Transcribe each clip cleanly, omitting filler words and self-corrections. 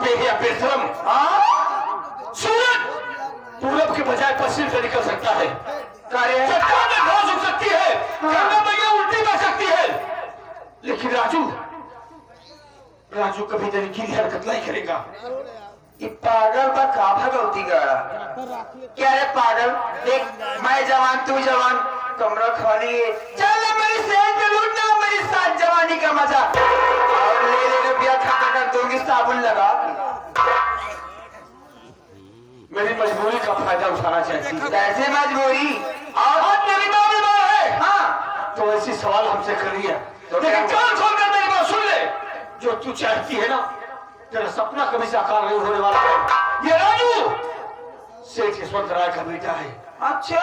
बेहिया बेशरम। सूरज पूरब के बजाय पश्चिम से निकल सकता है, चट्टान में घास उग सकती है, गंगा मैया उल्टी बह सकती है, लेकिन राजू कभी तेरी गिरी हरकत नहीं करेगा। ये पागल बा का भगवती का क्या है पागल। देख मैं जवान तू जवान, कमरा खाली है, चल मेरी सेहत पे लूटना मेरी साथ जवानी का मजा, और ले रुपया खर्च कर दूंगी साबुन लगा। मेरी मजबूरी का फायदा उठाना चाहती है। कैसे मजबूरी? और मेरी माँ बीमार है। हाँ तो ऐसी सवाल हमसे करी है, तो लेकिन कान खोलकर मेरी बात सुन ले। जो तू चाहती है ना, तेरा सपना कभी साकार नहीं होने वाला है। ये राजू सेठ यशवंत राय का बेटा है। अच्छा,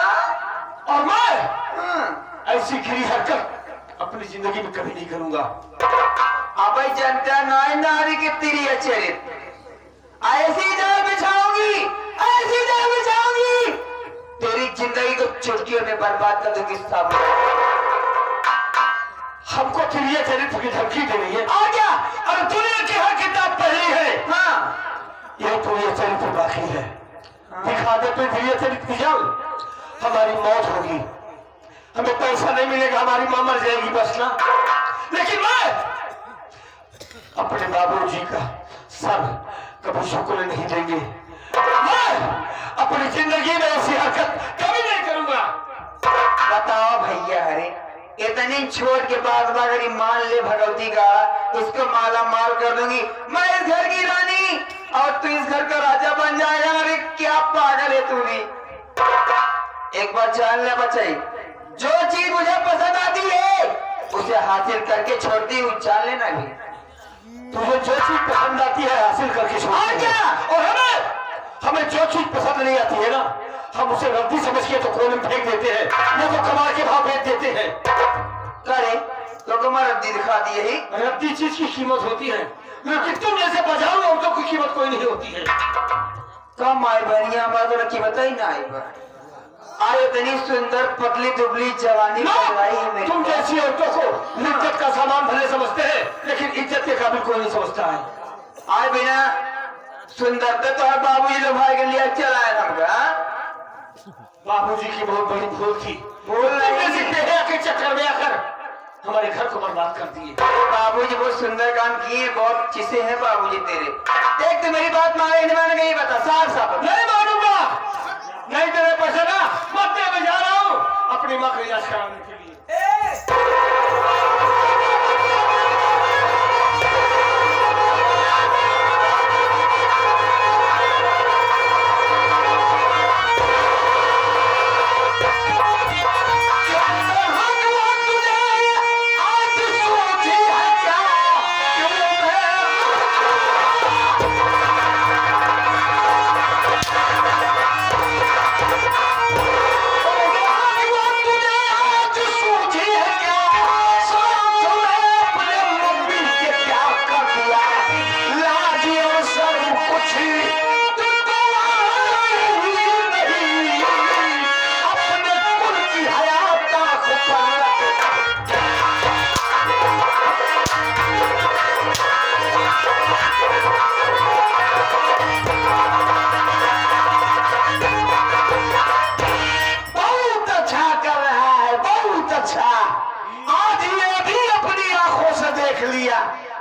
और मैं ऐसी गिरी हरकत अपनी जिंदगी में कभी नहीं करूंगा। अब जनता नारी की तेरी चरित्र ऐसी जाल बिछाऊंगी, ऐसी जाल बिछाऊंगी, तेरी जिंदगी को चुटकियों में बर्बाद कर दूंगी साबुन। हमको तेरी चरित्र की धमकी दे रही है। आ गया, और दुनिया की हर किताब पढ़ी है। हाँ यह तुझे चरित्र बाकी है। दिखा दे तो तुझे चरित्र की जाल, हमारी मौत होगी, हमें पैसा नहीं मिलेगा, हमारी मां मर जाएगी बस ना। लेकिन मैं अपने बाबूजी का सर कभी शुक्र नहीं देंगे। मैं अपनी जिंदगी में ऐसी हरकत कभी नहीं करूंगा। बताओ भैया, अरे इतनी छोट के बाद अगर मान ले भगवती का, इसको माला माल कर दूंगी मैं इस घर की रानी, और तू इस घर का राजा बन जाएगा। अरे क्या पागल है तू भी। एक बार जान ले बच्चे, जो चीज मुझे पसंद आती है उसे हासिल करके छोड़ती हूँ, जान लेना भी। तुझे जो चीज पसंद आती है हासिल करके छोड़ती है, और हमें जो चीज पसंद नहीं आती है ना, हम उसे गलती समझ के तो कोने में फेंक देते हैं, या तो कमा के भाव बेच देते हैं। करे तो तुम्हारा रद्दी दिखा दी है। रद्दी चीज की कीमत होती है, लेकिन तुम जैसे बाजारू औरतों की कीमत कोई नहीं होती है। कम आई बनिया बात की बताई ना आई आए इतनी सुंदर पतली दुबली जवानी है। तुम जैसी औरतों को इज्जत का सामान भले समझते हैं, लेकिन इज्जत के काबिल कोई नहीं समझता है। आए बिना सुंदरता तो हर बाबूजी लोग भाई के लिए चलाया था। बाबूजी की बहुत बड़ी भूल थी, के चक्कर में आकर हमारे घर को बर्बाद कर दिए। बाबूजी बहुत सुंदर काम किए, बहुत चीजें हैं बाबूजी तेरे। देख तो मेरी बात माने नहीं माने नहीं बता, साफ साफ नहीं मानूंगा। नहीं तेरे पैसे ना मत दे, मैं जा रहा हूँ अपनी माँ का इलाज कराने के लिए।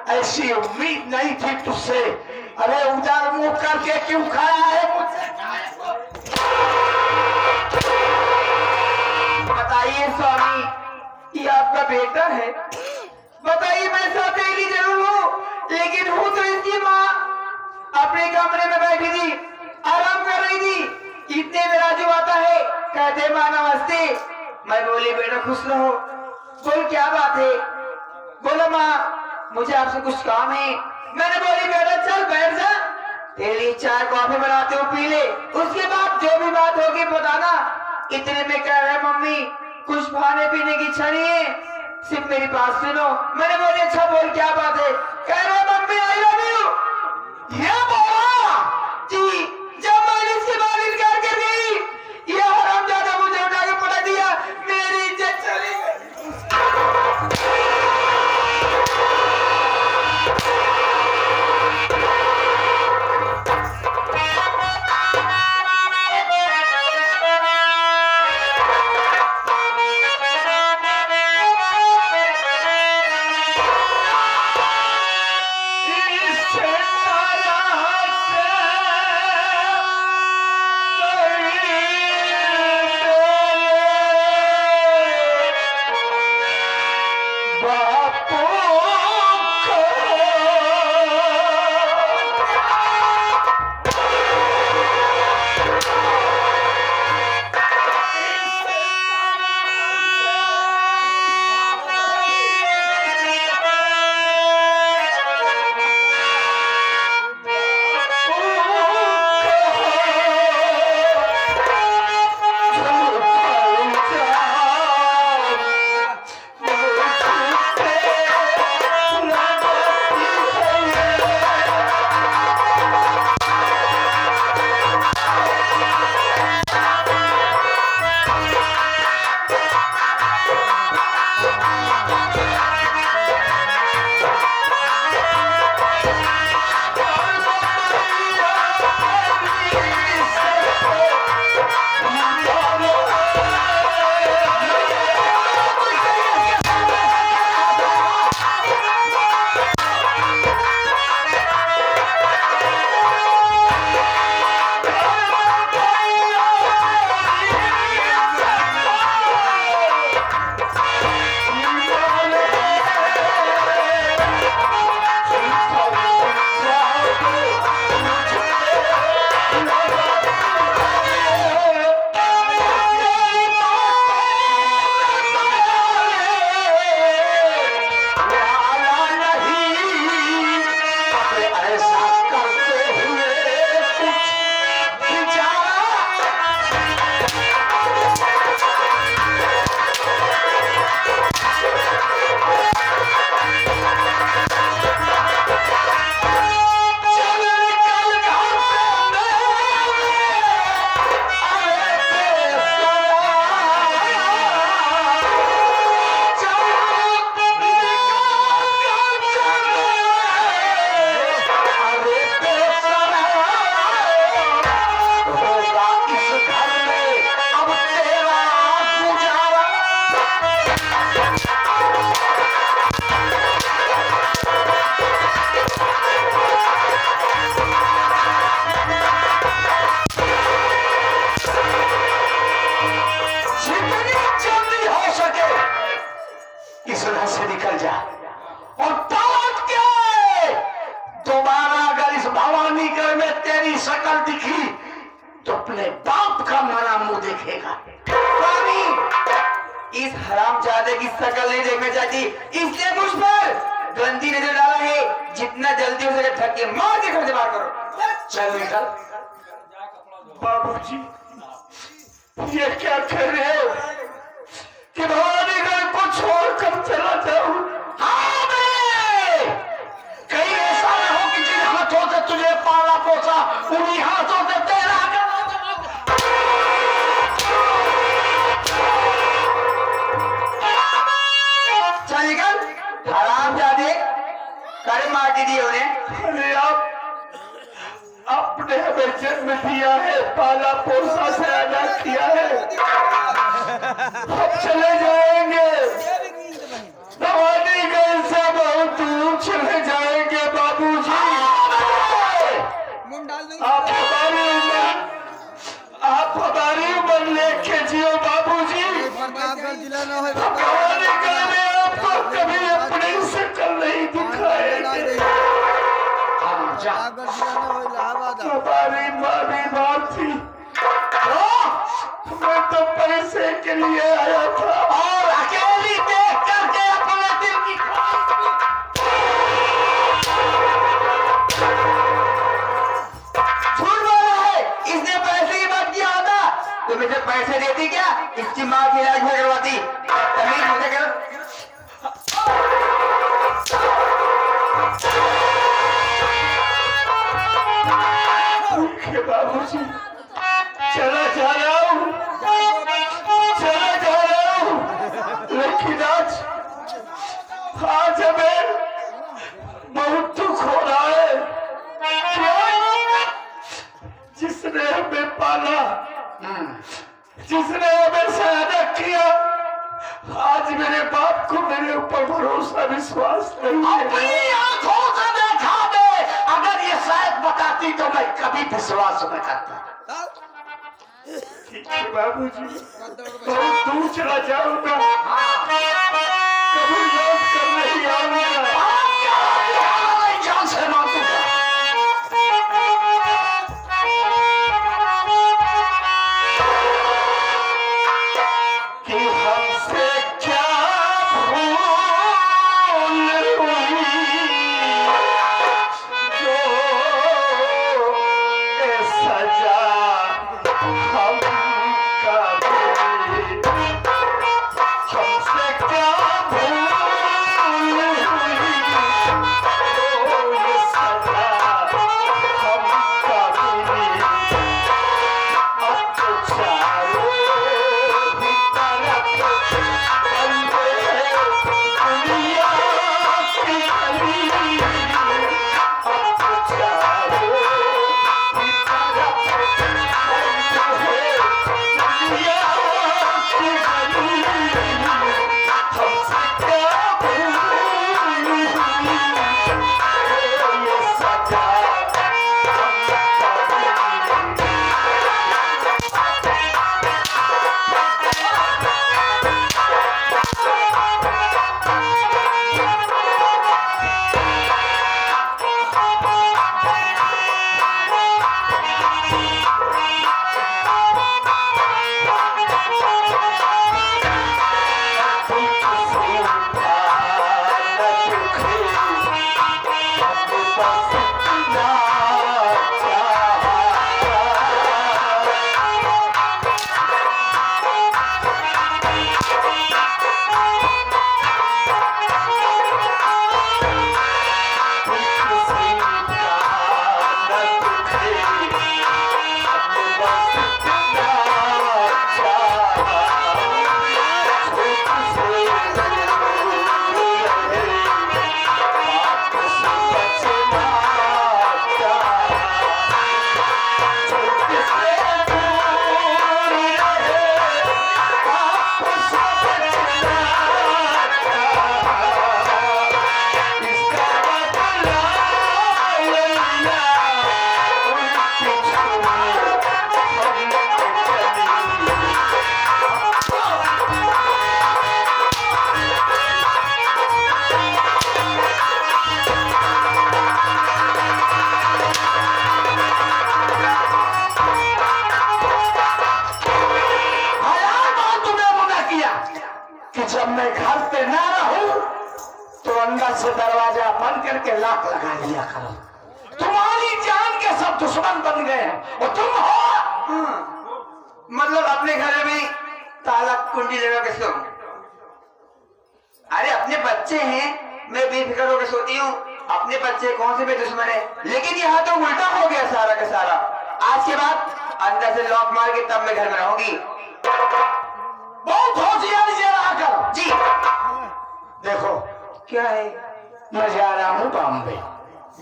ऐसी उम्मीद नहीं थी तुझसे। अरे उधर मुंह करके क्यों खाया है मुझसे? बताइए स्वामी, ये आपका बेटा है? बताइए मैं सौतेली जरूर हूँ, लेकिन हूँ तो इसकी माँ। अपने कमरे में बैठी थी, आराम कर रही थी, इतने में राजू आता है, कहते माँ नमस्ते। मैं बोली बेटा खुश रहो। बोल क्या बात है? बोलो माँ मुझे आपसे कुछ काम है। मैंने बोली बेटा चल बैठ जा, तेरे लिए चाय कॉफी बनाते हो पी ले, उसके बाद जो भी बात होगी बताना। इतने में कह रहे मम्मी कुछ खाने पीने की इच्छा नहीं है, सिर्फ मेरी बात सुनो। मैंने बोली अच्छा बोल क्या बात है? कह रहे मम्मी आई लव यू। ये बोला जी, जब मैंने इसके बाद इनकार कर दी, ये हरामजादा मुझे उठा के पटक दिया, मेरी इज्जत चली गई। शक्ल दिखी तो अपने बाप का माना मुंह देखेगा। स्वामी, इस हरामजादे की शक्ल नहीं देखना चाहती, इसलिए मुझ पर गंदी नजर डाला है। जितना जल्दी हो सके धक्के मार के घर से बाहर करो। चल निकल। बाबूजी, ये क्या कह रहे हो कि भवानी घर को छोड़कर चला जाऊं? हाँ मैं, कहीं ऐसा न हो कि जिन हाथों से तुझे पाला पोसा उन्हीं हाथों से तेरा चल निकल हरामजादे, करे मार दी उन्हें। अरे आप आपने हमें जन्म दिया है, पाला पोसा से अदा किया है, अब चले जाएंगे भवानी घर से बहुत दूर चले जाएंगे बाबूजी। आप हमारी उम्र लेके जियो बाबूजी। भवानी घर में आपको कभी अपनी शक्ल नहीं दिखाएंगे। हमारी माँ बीमार थी, मैं तो पैसे के लिए आया था और अकेली देख करके अपने दिल की झूठ बोल रहा है। इसने पैसे की बात किया होता तो मुझे पैसे देती क्या? इसकी माँ की इलाज में करवाती। तमीज मुझे करो। बाबूजी, चला जा रहा हूँ, चला जा रहा हूँ, लेकिन आज हमें बहुत दुख हो रहा है। जिसने हमें पाला, जिसने हमें सहायता किया, आज मेरे बाप को मेरे ऊपर भरोसा विश्वास नहीं है। अपनी आंखों से देखा दे, अगर ये शायद बताती तो मैं कभी विश्वास न करता। ठीक है बाबूजी, बहुत दूर चला जाऊंगा, कभी लौट कर नहीं से दरवाजा बंद करके लाक लगा लिया करो। तुम्हारी जान के सब दुश्मन बन गए हैं और तुम हो। मतलब अपने घर में भी ताला कुंडी लगा के सो। अरे अपने बच्चे हैं, मैं बेफिक्र होकर सोती हूँ। अपने बच्चे कौन से भी दुश्मन है, लेकिन यहाँ तो उल्टा हो गया सारा का सारा। आज के बाद अंदर से लॉक मार के तब मैं घर में रहूंगी। बहुत होशियारी से रहा करो। जी देखो क्या है? मैं जा रहा हूँ बॉम्बे।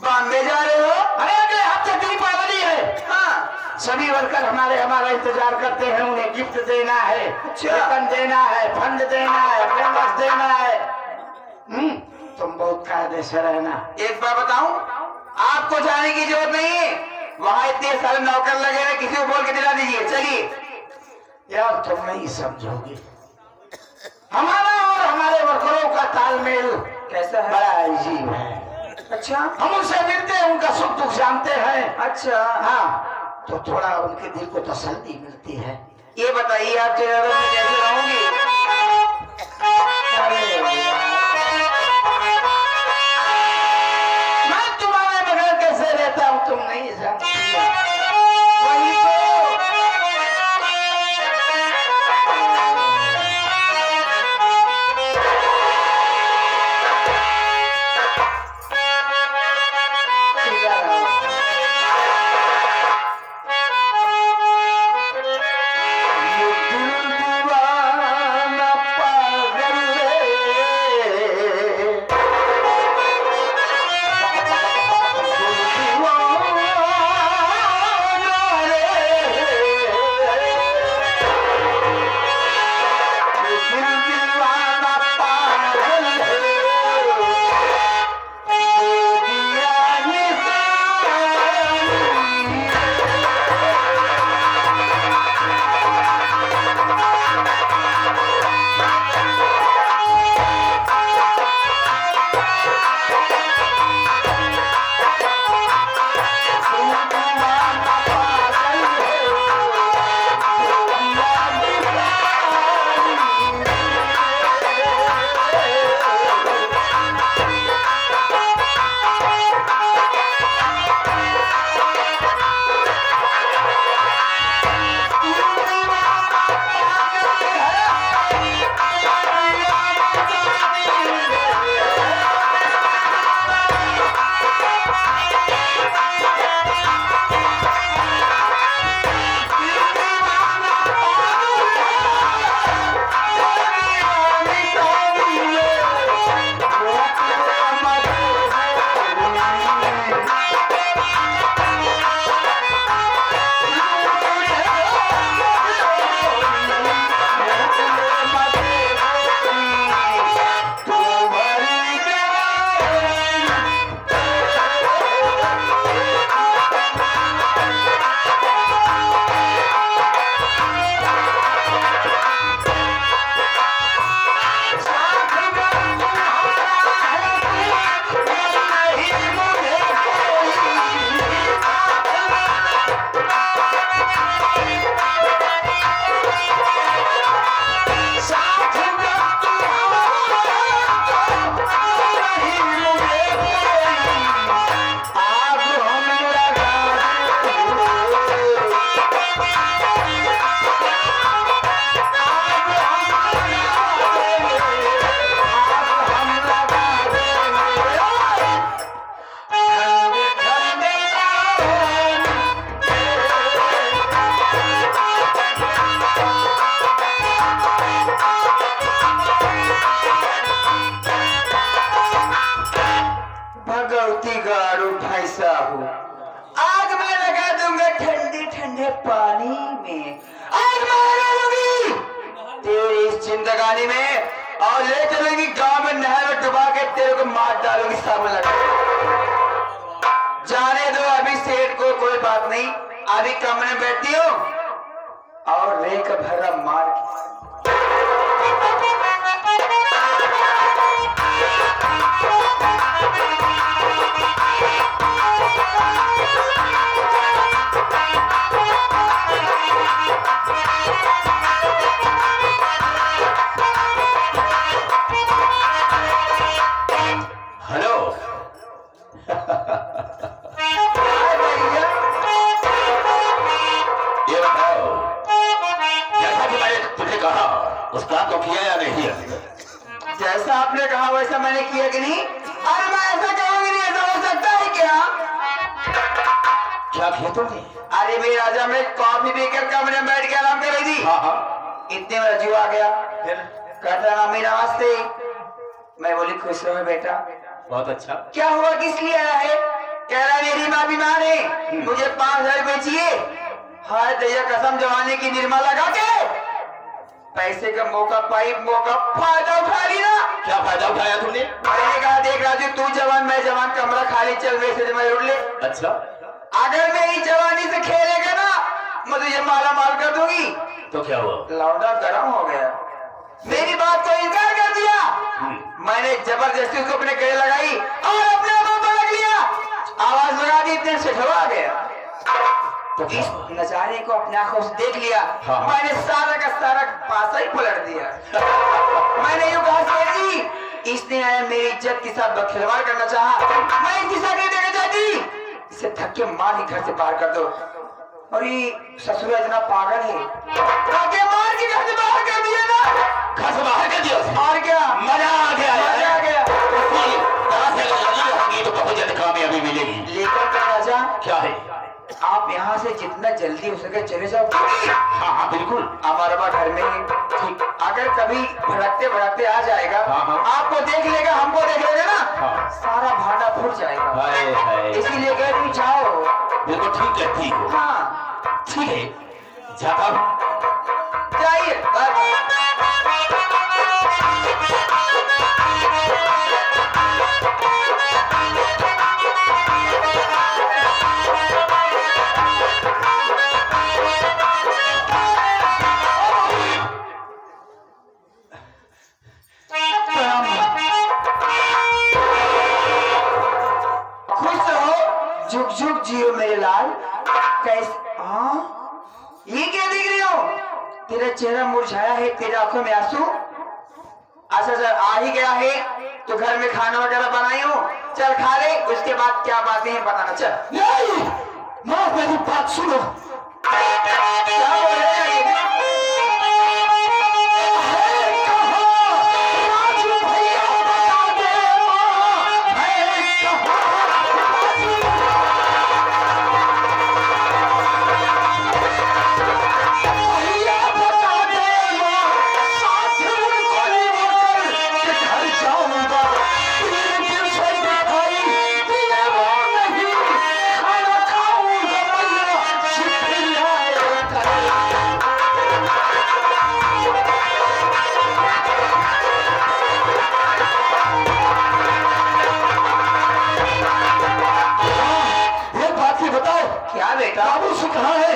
बॉम्बे जा रहे हो? अरे अगले हफ्ते दीपावली है। हाँ। सभी वर्कर हमारा इंतजार करते हैं। उन्हें गिफ्ट देना है, अच्छा। वेतन देना है, फंड देना है, बोनस देना है। तुम बहुत कायदे से रहना। एक बात बताऊं, आपको जाने की जरूरत नहीं है। वहाँ इतने सारे नौकर लगे हैं, किसी को बोल के दिला दीजिए। चलिए। यार तुम नहीं समझोगे, हमारा और हमारे वर्करों का तालमेल कैसा है? बड़ा अजीब है। अच्छा। हम उनसे मिलते हैं, उनका सुख दुख जानते हैं। अच्छा। हाँ, तो थोड़ा उनके दिल को तसल्ली मिलती है। ये बताइए आप चिड़ियाघर में कैसे रहोगे? अरे मैं तुम्हारे बगैर कैसे रहता हूँ तुम नहीं जानती। वही तो। भगवती गारू भाई साहब, आग में लगा दूंगा ठंडे ठंडे पानी में। आग में लगा तेरी इस जिंदगानी में, और ले चलेगी गांव में नहर में डुबा के तेरे को मार डालूंगी सामने लगा। जाने दो अभी सेठ को, कोई बात नहीं। अभी कमरे में बैठती हूँ और रेक भरा मार भैया ये बताओ, जैसा कि मैंने तुझे कहा उस काम को किया या नहीं किया? जैसा आपने कहा वैसा मैंने किया कि नहीं? अरे मैं ऐसा कहूंगी नहीं, ऐसा हो सकता है क्या? क्या किया तुमने? अरे मेरी राजा में कॉफी पीकर कमरे में बैठ के आराम कर रही थी। हाँ हाँ, इतने में रजू आ गया, फिर? कहता मम्मी नमस्ते। मैं बोली खुश रहो बेटा। बहुत अच्छा। क्या हुआ, किस लिए आया है? कह रहा मेरी माँ बीमार है, मुझे 5,000 रुपए चाहिए। हाय दैया कसम, जवानी की निर्मा लगा के पैसे का मौका फायदा उठा ली ना। क्या फायदा उठाया तुमने? मैंने कहा देख राजू, तू जवान मैं जवान, कमरा खाली, चल वैसे मैं उड़ ले। अच्छा, अगर मेरी जवानी से खेलेगा ना, मैं तुझे माला माल कर दूंगी। तो क्या हुआ? लौंडा गर्म हो गया, मेरी बात को इनकार कर दिया। मैंने जबरदस्ती उसको अपने गले लगाई और अपने मुंह पर रख लिया। आवाज लगा दी, इतने से आ गया। तो क्या इस हुआ? नजारे को अपने आंखों से देख लिया। हाँ। मैंने सारा का सारा पासा ही पलट दिया। मैंने यूं कहा सेठ जी, इसने आया मेरी इज्जत के साथ खिलवाड़ करना चाहा, मैं इसकी साइकिल देना चाहती। इसे धक्के मार ही घर से बाहर कर दो। और ये ससुर इतना पागल है, धक्के मार के घर से बाहर कर दिया ना। घर से बाहर कर दिया उसे? और क्या, मजा आ गया यार। मजा आ गया। उसकी तरह से अगर लगी होगी तो बहुत जल्द कामयाबी मिलेगी। लेकिन राजा, क्या है? आप यहाँ से जितना जल्दी हो सके चले जाओ। हाँ हाँ बिल्कुल। हमारा बा घर में है, ठीक। अगर कभी भड़कते भड़कते आ जाएगा, हाँ, हाँ। आपको देख लेगा, हमको देख लेगा ना, हाँ। सारा भांडा फूट जाएगा। हाय हाय, इसीलिए कह तुम जाओ। बिल्कुल ठीक कहती हो। हाँ ठीक है, जाता हूँ। जाइए। खुश रहो, झुक झुक जियो मेरे लाल। कैसे? हाँ, ये क्या देख रही हो? तेरा चेहरा मुरझाया है, तेरे आंखों में आंसू। अच्छा सर, आ ही गया है तो घर में खाना वगैरह बनाई हो, चल खा ले, उसके बाद क्या बातें हैं बताना। चल। नहीं, माँ मेरी बात सुनो। क्या बोल रहे हैं? राजू भैया बता दे, माँ है कहाँ? भैया बता दे, माँ साथ उनको लेकर के घर जाऊंगा। 3 दिन से दिखाई दिए वो नहीं, खाना खाऊंगा भैया, शुक्रिया करे। एक बात ही बताओ, क्या बेटा? बाबू से कहाँ है?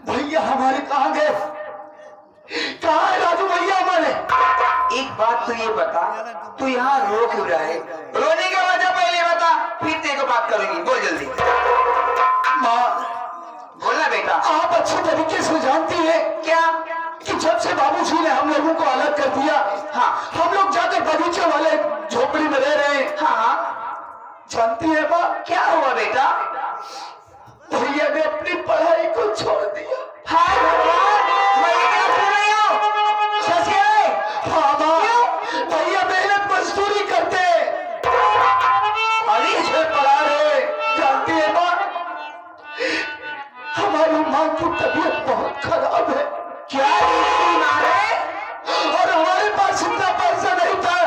भैया हमारे कहाँ गए? कहाँ है राजू भैया हमारे? एक बात तो ये बता, तू यहाँ रो क्यों रहा है? रोने का वजह पहले बता, फिर तेरे को बात करूंगी। बोल जल्दी, माँ, बोलना बेटा। आप अच्छे तरीके से जानती है क्या? कि जब से बाबूजी ने हम लोगों को अलग कर दिया, हाँ। हम लोग जाकर बगीचे वाले झोपड़ी में रह रहे हैं। हाँ, जानती है माँ, क्या हुआ बेटा? भैया ने अपनी पढ़ाई को छोड़ दिया। हाय भगवान, मैं ये क्या सुन रही हूँ? सच कह रहे? हाँ माँ, भैया मेहनत मजदूरी करते अभी से पढ़ा रहे। जानती है माँ, हमारी माँ की तबीयत बहुत खराब है। क्या बीमार है? और हमारे पास इतना पैसा नहीं था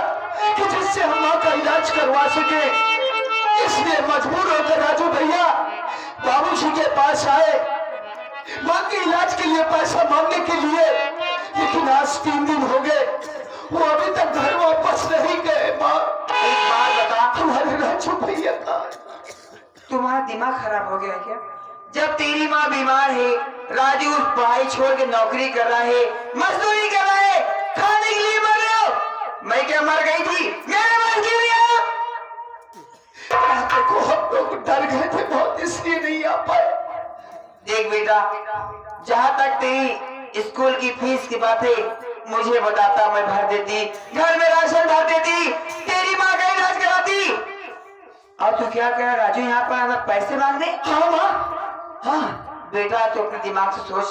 कि जिससे हम माँ का इलाज करवा सके। इसलिए मजबूर होकर राजू भैया बाबूजी के पास आए, माँ के इलाज के लिए पैसा मांगने के लिए। लेकिन आज 3 दिन हो गए, वो अभी तक घर वापस नहीं गए। माँ, एक बात बता, हमारे राजू भैया का तुम्हारा दिमाग खराब हो गया है क्या? जब तेरी माँ बीमार है, राजू पढ़ाई छोड़ के नौकरी कर रहा है, मजदूरी कर रहा है, खाने के लिए मर रहे हो। मैं क्या मर गई थी? मेरे मन क्यों नहीं आया? देखो, हम लोग डर गए थे बहुत, इसलिए नहीं आ पाए। देख बेटा, जहाँ तक तेरी स्कूल की फीस की बात है, मुझे बताता, मैं भर देती, घर में राशन भर देती, तेरी माँ का इलाज कराती। और तू क्या कह रहा राजू यहाँ पर आना पैसे मांगने? हाँ माँ, हाँ बेटा, तो अपने दिमाग से सोच,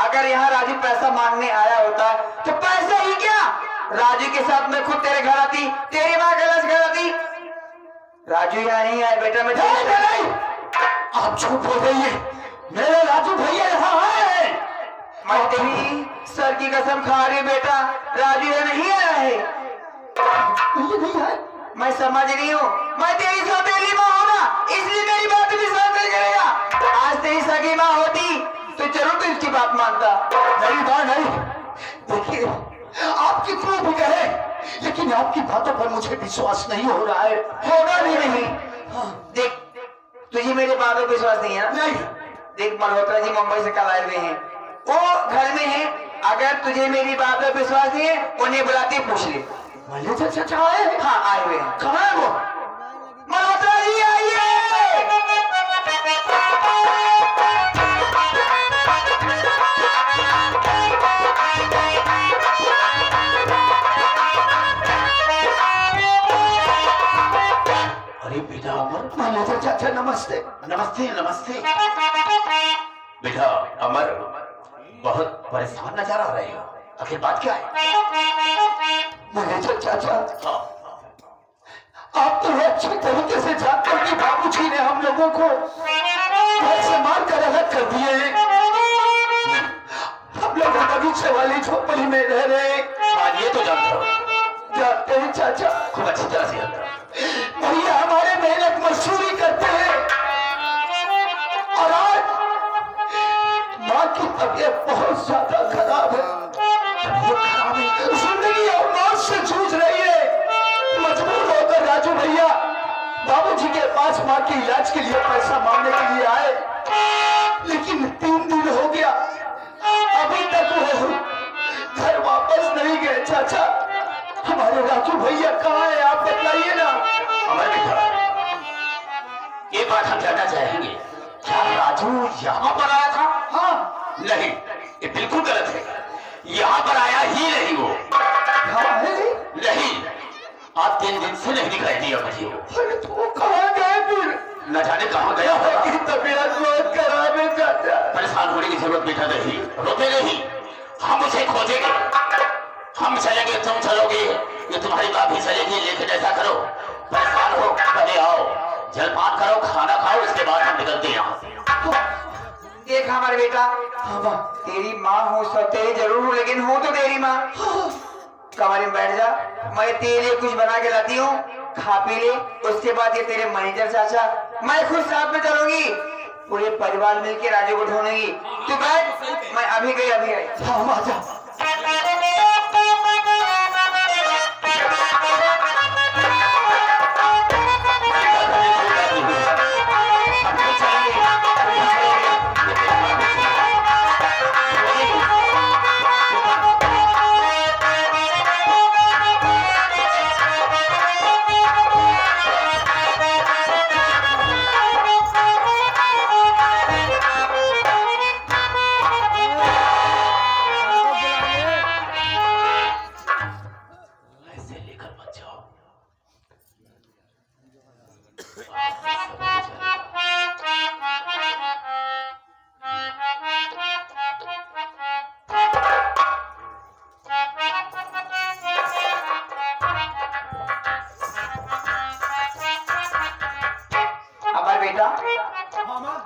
अगर यहाँ राजू पैसा मांगने आया होता तो पैसा ही क्या, राजू के साथ मैं खुद तेरे घर आती, तेरी माँ गलत घर आती। राजू यहाँ नहीं आया बेटा, मैं नहीं, आप झूठ बोल रही है, मेरे राजू भैया यहाँ आए। मैं तेरी सर की कसम खा रही हूँ बेटा, राजू यहाँ नहीं आया है। ये नहीं है, मैं समझ रही हूँ, मैं तेरी सौतेली माँ हूँ ना, इसलिए मेरी बात विश्वास नहीं करेगा। आज तेरी सगी माँ होती तो जरूर तू इसकी बात मानता। नहीं माँ नहीं, देखिए आप कितने भी कहे, लेकिन आपकी बातों पर मुझे विश्वास नहीं हो रहा है। होगा भी नहीं। देख, तुझे मेरे बातों पर विश्वास नहीं है ना? नहीं, देख मल्होत्रा जी मुंबई से कल आए हुए हैं, वो घर में हैं। अगर तुझे मेरी बात पर विश्वास नहीं है, उन्हें बुलाते पूछ ले। मैनेजर चाचा आए हैं? हाँ आए हुए हैं। कहाँ है वो? मल्होत्रा जी आइए। अरे बेटा अमर, मैनेजर चाचा नमस्ते। नमस्ते नमस्ते। बेटा अमर, बहुत परेशान नजर आ रहे हो, आखिर बात क्या है? मैनेजर चाचा, हाँ, आप तो अच्छे तरीके से जानते हैं कि बाबूजी ने हम लोगों को घर से मार कर अलग कर दिए हैं। हम लोग बगीचे वाली झोपड़ी में रह रहे हैं। हाँ ये तो जानता हूँ, जानते हैं चाचा, खूब अच्छी तरह से जानता हूँ। भैया हमारे मेहनत मजदूरी करते हैं और आज माँ की तबीयत बहुत ज्यादा खराब है। जिंदगी और मौत से जूझ रही है। मजबूर होकर राजू भैया बाबूजी के पास माँ के इलाज के लिए पैसा मांगने के लिए आए, लेकिन 3 दिन हो गया, अभी तक वो घर वापस नहीं गए। चाचा, हमारे राजू भैया कहाँ है, आप बताइए ना। अमर बेटा, ये बात हम जानना चाहेंगे, क्या राजू यहाँ पर आया था? हाँ, नहीं, ये बिल्कुल गलत है, यहाँ पर आया ही नहीं वो। कहाँ है? नहीं, आप 3 दिन से नहीं दिखाई दिया मुझे वो। अरे तो वो कहाँ गए फिर? न जाने कहाँ गया होगा। की तबीयत बहुत खराब है चाचा। परेशान होने की जरूरत बेटा नहीं, रोते नहीं, हम उसे खोजेंगे, हम चलेंगे, तुम चलोगे, ये तुम्हारी बात भी चलेगी, लेकिन ऐसा करो, परेशान हो पहले आओ, जलपान करो, खाना खाओ, इसके बाद हम निकलते हैं यहाँ से। देख हमारे बेटा, हाँ, तेरी माँ हो सब तेरी जरूर हूँ, लेकिन हूँ तो तेरी माँ। कमरे में बैठ जा, मैं तेरे लिए कुछ बना के लाती हूँ, खा पी ले। उसके बाद ये तेरे मैनेजर चाचा, मैं खुद साथ में चलूंगी, पूरे परिवार मिलकर राजू को ढूंढेंगी। तू बैठ, मैं अभी गई अभी आई। हाँ, आजा।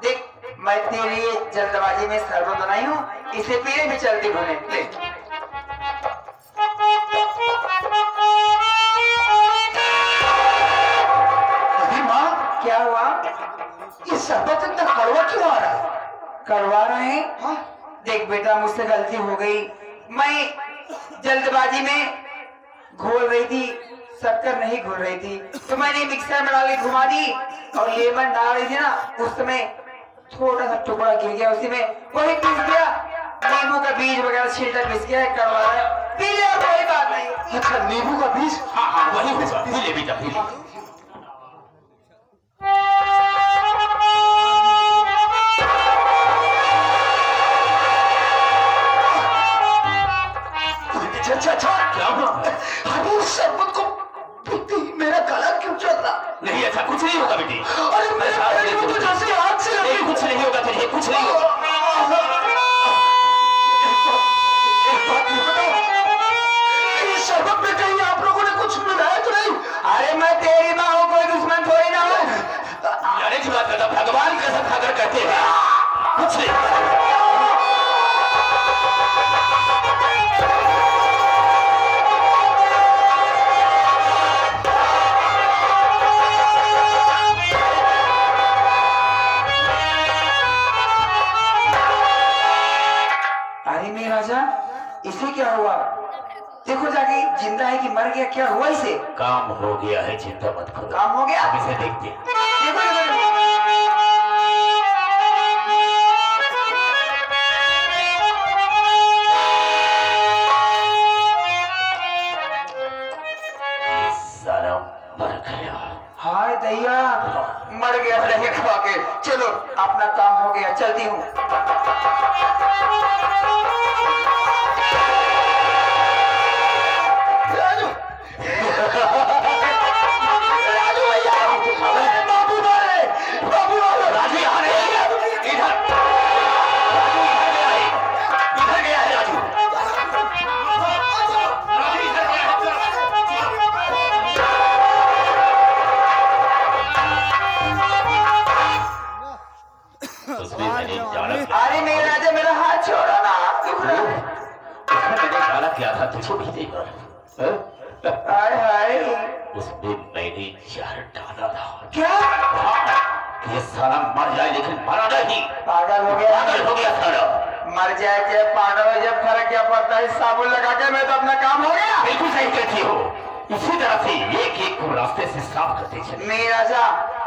देख, मैं तेरे लिए जल्दबाजी में शरबत बनाई हूँ, इसे पीने भी चलती भुने ले। अरे माँ, क्या हुआ? ये शरबत इतना कड़वा क्यों आ रहा है? करवा रहे हैं? हाँ? देख बेटा, मुझसे गलती हो गई, मैं जल्दबाजी में घोल रही थी, शक्कर नहीं घोल रही थी, तो मैंने मिक्सर में डाल के घुमा दी और लेमन डाल रही थी ना, उस समय थोड़ा सा टुकड़ा गिर गया, उसी में वही पीस गया, नींबू का बीज वगैरह छिलका पिस गया है, कड़वा है, पी लिया, कोई बात नहीं। अच्छा, नींबू का बीज? हाँ हाँ वही होगा, पी ले बेटा, पी ले। अच्छा, क्या हुआ? अरे उस शरबत को पीते ही मेरा गला क्यों चल रहा? नहीं ऐसा कुछ नहीं होगा बेटी। अरे मेरे बेटे को तो जैसे हाथ से नहीं, लगी। कुछ नहीं होगा तुझे, कुछ नहीं होगा। एक बात नहीं बताओ, इस शरबत में कहीं आप लोगों ने कुछ मिलाया तो नहीं? अरे मैं तेरी माँ हूँ, कोई दुश्मन थोड़ी ना हूँ। यानी की बात करता, भगवान कसम खाकर कहते हैं कुछ नहीं। अरे मेरे राजा, इसे क्या हुआ? देखो जाके, जिंदा है कि मर गया, क्या हुआ इसे? काम हो गया है, चिंता मत करो। काम हो गया? अब इसे देखते हैं। देखो देखो। सारा मर गया। हाय दैया, मर गया दही खा के। चलो, अपना काम हो गया, चलती हूँ। राजू राजू भैया, अरे बाबू मारे, बाबू मारे। राजू यहाँ नहीं है, इधर। राजू इधर गया है, इधर गया है राजू। राजू इधर गया है। उसमें मैंने जाना, अरे मेरे राजा, मेरा हाथ छोड़ो ना। उसमें मैंने जाना क्या था तुझको भी देगा। हाय हाय, उसमें मैंने जहर डाला था। क्या? ये साला मर जाए लेकिन मरा नहीं। पागल हो गया? पागल हो गया साला। मर जाए चाहे पागल हो जाए, फर्क क्या पड़ता है? साबुन लगा के मैं तो अपना काम हो गया। बिल्कुल सही कहती हो। इसी तरह से एक एक को रास्ते से साफ करते चले। मेरे राजा,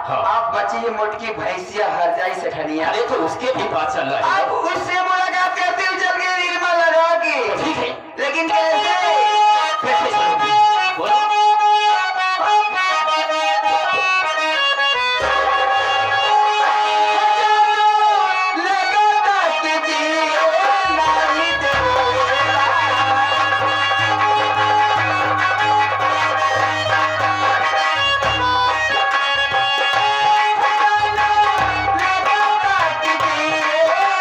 हाँ। आप बची है मोटकी भैंसिया हरजाई से ठनिया। अरे तो उसके भी बात चल रहा है। अब उससे मुलाकात करते हुए चल गए नीलमा लगा के। ठीक है, लेकिन कैसे? कैसे चलोगी? बोलो। लगाता कि जिए नहीं देगा। लगाता कि जिए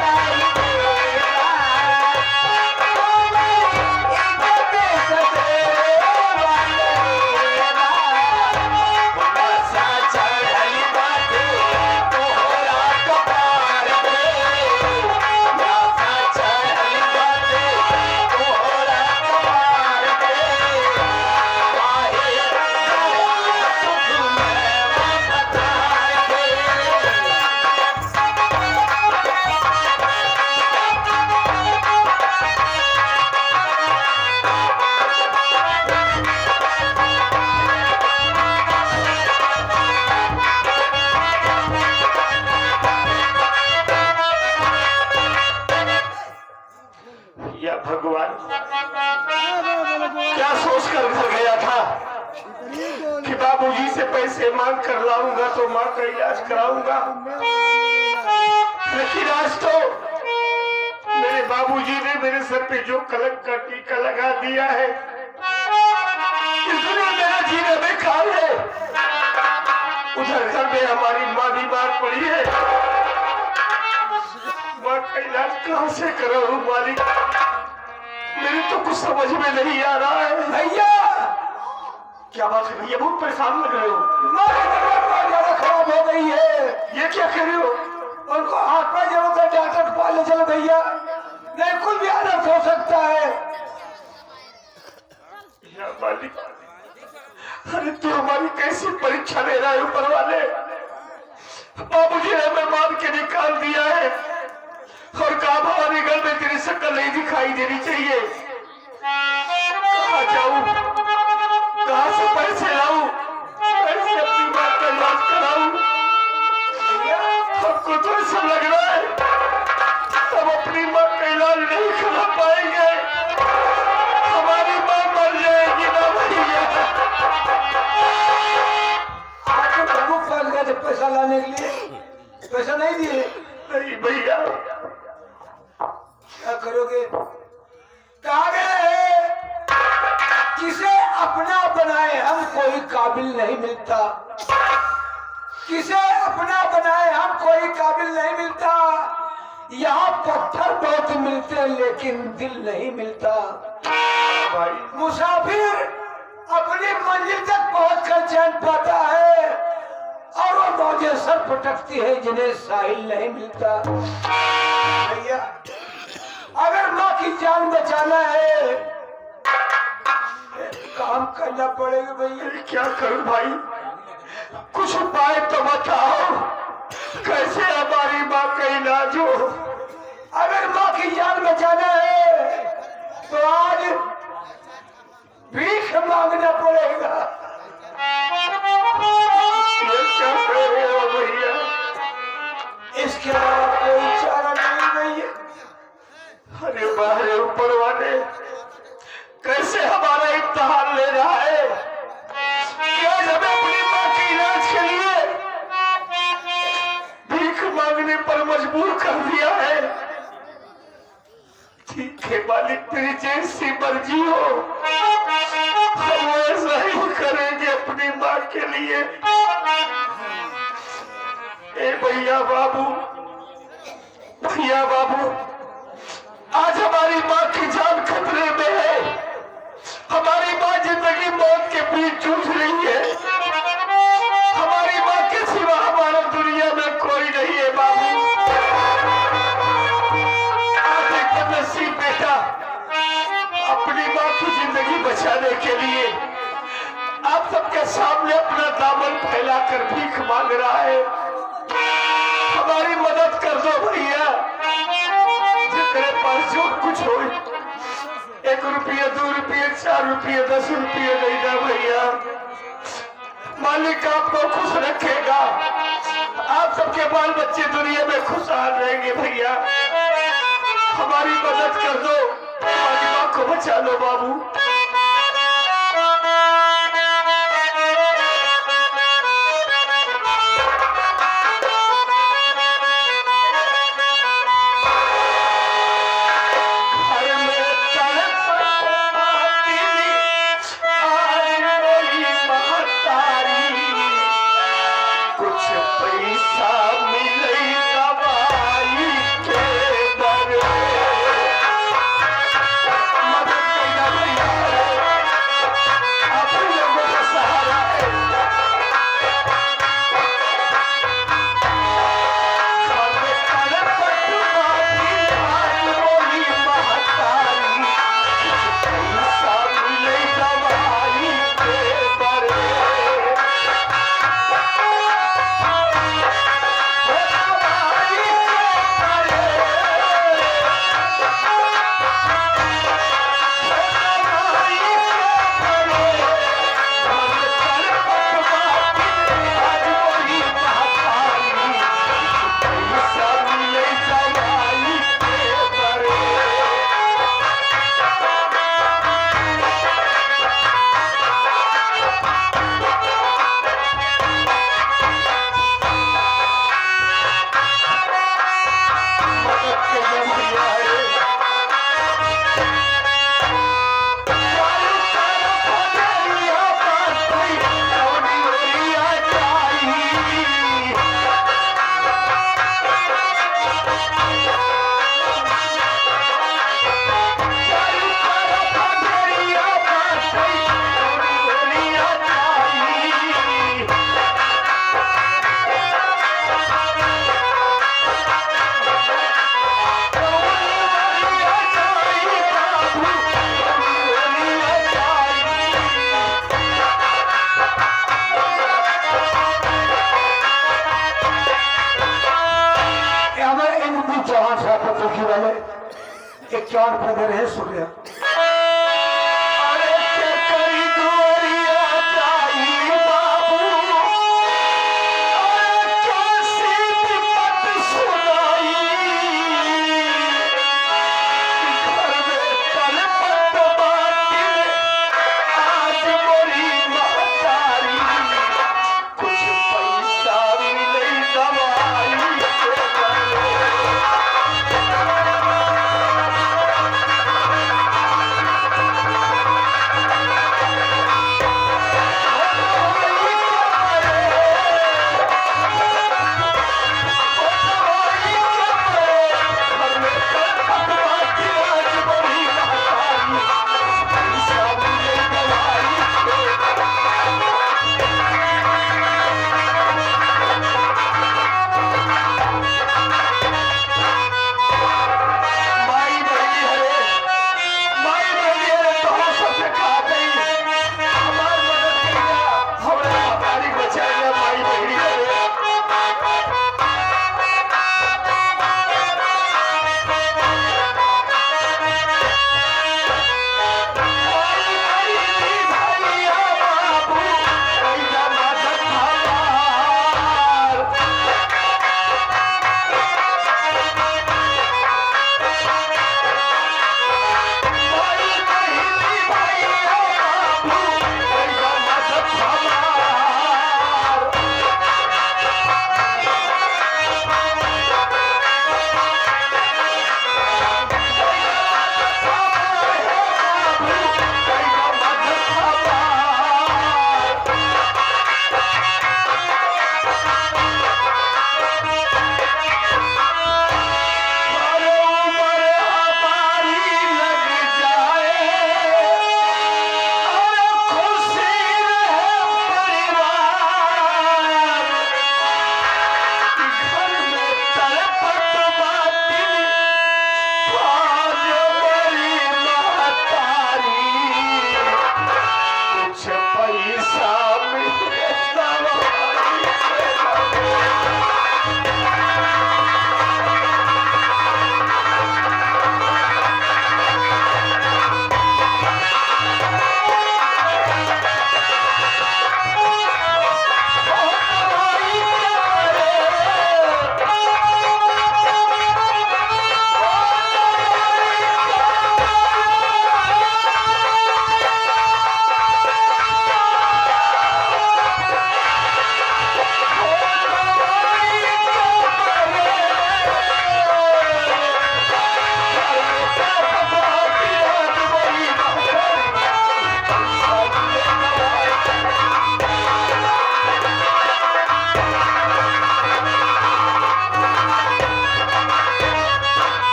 नहीं देगा। इनके सतेरे वालेगा। बसा चढ़ल बाटे तोहरा कपार पे। बसा चढ़ल बाटे तोहरा कपार पे। काहे सुख में बताए दे। या भगवान, क्या सोच कर घर गया था कि बाबूजी से पैसे मांग कर लाऊंगा तो माँ का इलाज कराऊंगा। लेकिन आज तो मेरे बाबूजी ने मेरे सर पे जो कलंक का टीका लगा दिया है, इसलिए मेरा जीना बेकार है। उधर घर में हमारी माँ बीमार पड़ी है, माँ का इलाज कहाँ से कराऊं मालिक? मेरी तो कुछ समझ में नहीं आ रहा है। भैया, क्या बात है भैया, बहुत परेशान लग रहे हो। माँ की तबीयत बहुत ज्यादा खराब हो गई है। ये क्या कह रहे हो? उनको हाथ में जरूरत है, डॉक्टर को ले चलो भैया, नहीं कुछ भी अनर्थ हो सकता है। या मालिक, अरे तू हमारी कैसी परीक्षा ले रहा है ऊपर वाले? बाबूजी ने हमें मार के निकाल दिया है और कहा हमारे घर में तेरी शक्ल नहीं दिखाई देनी चाहिए। कहाँ जाऊं, कहाँ से पैसे लाऊं, कैसे अपनी माँ का इलाज कराऊं? हमको तो ऐसा लग रहा है हम अपनी माँ का इलाज नहीं करा पाएंगे, हमारी माँ मर जाएगी ना भैया। आज प्रमुख फंस गए थे पैसा लाने के लिए, पैसा नहीं दिए। नहीं भैया, क्या करोगे? कहाँ गए? किसे अपना बनाए हम कोई काबिल नहीं मिलता। किसे अपना बनाए हम कोई काबिल नहीं मिलता। यहाँ पत्थर बहुत मिलते हैं लेकिन दिल नहीं मिलता। मुसाफिर अपनी मंजिल तक पहुंचकर चैन पाता है और वो मौजें सर पटकती है जिन्हें साहिल नहीं मिलता। भैया अगर माँ की जान बचाना है काम करना पड़ेगा। भैया क्या करूं भाई, कुछ उपाय तो बताओ, कैसे हमारी माँ का इलाज हो। अगर माँ की जान बचाना है तो आज भीख मांगना पड़ेगा। ये क्या कर रहे हो भैया? इसके अलावा कोई चारा नहीं भैया। अरे बाहर ऊपर वाले कैसे हमारा इम्तिहान ले रहा है? क्या हमें अपनी माँ के इलाज के लिए भीख मांगने पर मजबूर कर दिया है? ठीक है मालिक, तेरी जैसी मर्जी हो, हम ऐसा ही करेंगे अपनी माँ के लिए। ए भैया बाबू, भैया बाबू, आज हमारी माँ की जान खतरे में है। हमारी माँ जिंदगी मौत के बीच जूझ रही है। हमारी माँ के सिवा हमारा दुनिया में कोई नहीं है बाबू। आज एक नसीब बेटा अपनी माँ की जिंदगी बचाने के लिए आप सबके सामने अपना दामन फैलाकर भीख मांग रहा है। हमारी मदद कर दो भैया। जितने पास जो कुछ हो, 1 रुपया 2 रुपये 4 रुपये 10 रुपये नहीं ना भैया। मालिक आपको खुश रखेगा, आप सबके बाल बच्चे दुनिया में खुशहाल रहेंगे भैया। हमारी मदद कर दो, हमारी माँ को बचा लो बाबू। एक 4 रुपये दे रहे शुक्रिया।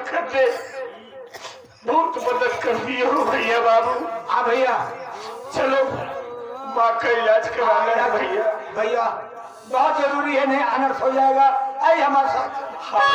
कर दे, बहुत मदद कर दियो भैया बाबू। हाँ भैया, चलो माँ का इलाज करा लेना भैया। भैया बहुत जरूरी है, नहीं अनर्थ हो जाएगा। आई हमारे साथ। हाँ